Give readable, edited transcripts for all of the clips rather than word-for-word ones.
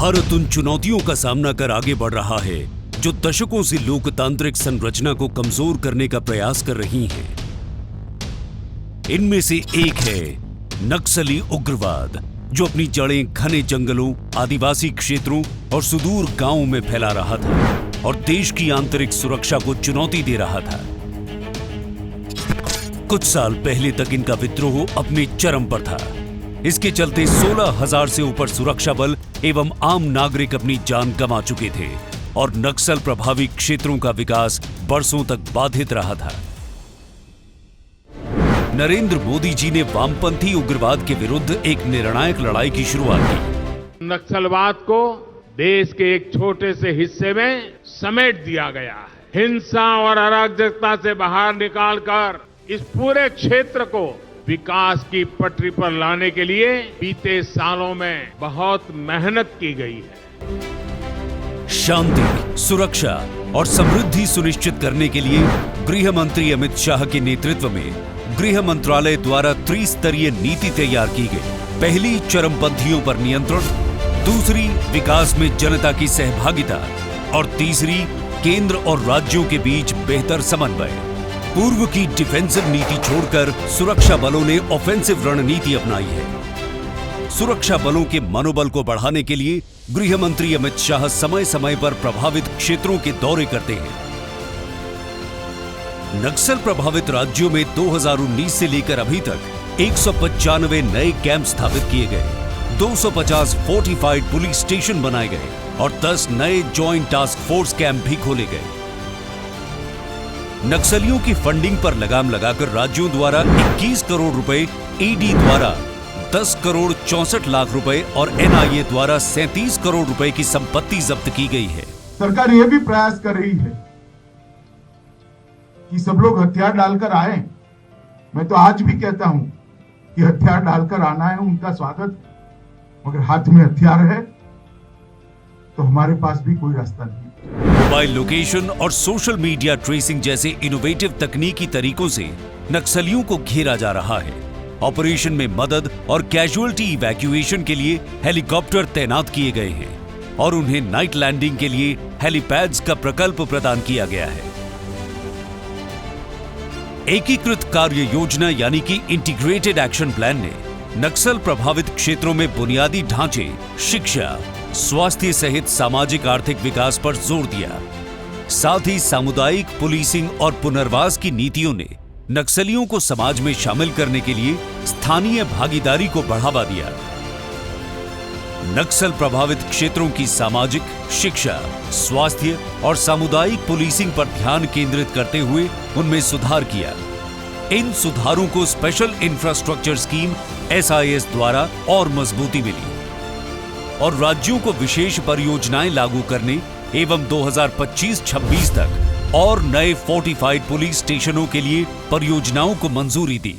भारत उन चुनौतियों का सामना कर आगे बढ़ रहा है जो दशकों से लोकतांत्रिक संरचना को कमजोर करने का प्रयास कर रही हैं। इनमें से एक है नक्सली उग्रवाद, जो अपनी जड़ें घने जंगलों, आदिवासी क्षेत्रों और सुदूर गांवों में फैला रहा था और देश की आंतरिक सुरक्षा को चुनौती दे रहा था। कुछ साल पहले तक इनका विद्रोह अपने चरम पर था। इसके चलते 16,000 से ऊपर सुरक्षा बल एवं आम नागरिक अपनी जान गंवा चुके थे और नक्सल प्रभावित क्षेत्रों का विकास बरसों तक बाधित रहा था। नरेंद्र मोदी जी ने वामपंथी उग्रवाद के विरुद्ध एक निर्णायक लड़ाई की शुरुआत की। नक्सलवाद को देश के एक छोटे से हिस्से में समेट दिया गया है। हिंसा और अराजकता से बाहर निकालकर इस पूरे क्षेत्र को विकास की पटरी पर लाने के लिए बीते सालों में बहुत मेहनत की गई है। शांति, सुरक्षा और समृद्धि सुनिश्चित करने के लिए गृह मंत्री अमित शाह के नेतृत्व में गृह मंत्रालय द्वारा त्रिस्तरीय नीति तैयार की गई। पहली, चरमपंथियों पर नियंत्रण, दूसरी, विकास में जनता की सहभागिता और तीसरी, केंद्र और राज्यों के बीच बेहतर समन्वय। पूर्व की डिफेंसिव नीति छोड़कर सुरक्षा बलों ने ऑफेंसिव रणनीति अपनाई है। सुरक्षा बलों के मनोबल को बढ़ाने के लिए गृह मंत्री अमित शाह समय समय पर प्रभावित क्षेत्रों के दौरे करते हैं। नक्सल प्रभावित राज्यों में 2019 से लेकर अभी तक 195 नए कैंप स्थापित किए गए, 250 फोर्टिफाइड पुलिस स्टेशन बनाए गए और 10 नए जॉइंट टास्क फोर्स कैंप भी खोले गए। नक्सलियों की फंडिंग पर लगाम लगाकर राज्यों द्वारा 21 करोड़ रुपए, ईडी द्वारा 10 करोड़ 64 लाख रुपए और एनआईए द्वारा 37 करोड़ रुपए की संपत्ति जब्त की गई है। सरकार यह भी प्रयास कर रही है कि सब लोग हथियार डालकर आए। मैं तो आज भी कहता हूं कि हथियार डालकर आना है उनका स्वागत, मगर हाथ में हथियार है तो हमारे पास भी कोई रास्ता नहीं। मोबाइल लोकेशन और सोशल मीडिया ट्रेसिंग जैसे इनोवेटिव तकनीकी तरीकों से नक्सलियों को घेरा जा रहा है। ऑपरेशन में मदद और कैजुअल्टी इवैक्यूएशन के लिए हेलीकॉप्टर तैनात किए गए हैं और उन्हें नाइट लैंडिंग के लिए हेलीपैड्स का प्रकल्प प्रदान किया गया है। एकीकृत कार्य योजना यानी कि इंटीग्रेटेड एक्शन प्लान ने नक्सल प्रभावित क्षेत्रों में बुनियादी ढांचे, शिक्षा, स्वास्थ्य सहित सामाजिक आर्थिक विकास पर जोर दिया। साथ ही सामुदायिक पुलिसिंग और पुनर्वास की नीतियों ने नक्सलियों को समाज में शामिल करने के लिए स्थानीय भागीदारी को बढ़ावा दिया। नक्सल प्रभावित क्षेत्रों की सामाजिक, शिक्षा, स्वास्थ्य और सामुदायिक पुलिसिंग पर ध्यान केंद्रित करते हुए उनमें सुधार किया। इन सुधारों को स्पेशल इंफ्रास्ट्रक्चर स्कीम SIS द्वारा और मजबूती मिली और राज्यों को विशेष परियोजनाएं लागू करने एवं 2025-26 तक और नए फोर्टिफाइड पुलिस स्टेशनों के लिए परियोजनाओं को मंजूरी दी।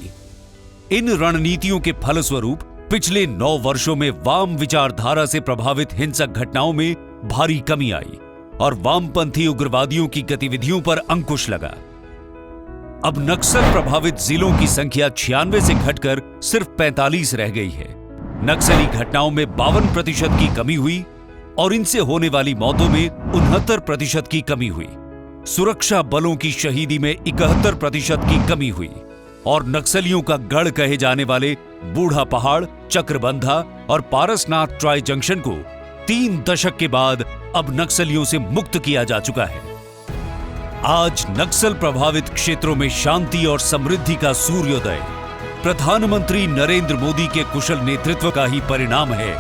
इन रणनीतियों के फलस्वरूप पिछले 9 वर्षों में वाम विचारधारा से प्रभावित हिंसक घटनाओं में भारी कमी आई और वामपंथी उग्रवादियों की गतिविधियों पर अंकुश लगा। अब नक्सल प्रभावित जिलों की संख्या 96 से घटकर सिर्फ 45 रह गई है। नक्सली घटनाओं में 52% की कमी हुई और इनसे होने वाली मौतों में 69% की कमी हुई। सुरक्षा बलों की शहीदी में 71% की कमी हुई और नक्सलियों का गढ़ कहे जाने वाले बूढ़ा पहाड़, चक्रबंधा और पारसनाथ ट्राई जंक्शन को 3 दशक के बाद अब नक्सलियों से मुक्त किया जा चुका है। आज नक्सल प्रभावित क्षेत्रों में शांति और समृद्धि का सूर्योदय प्रधानमंत्री नरेंद्र मोदी के कुशल नेतृत्व का ही परिणाम है।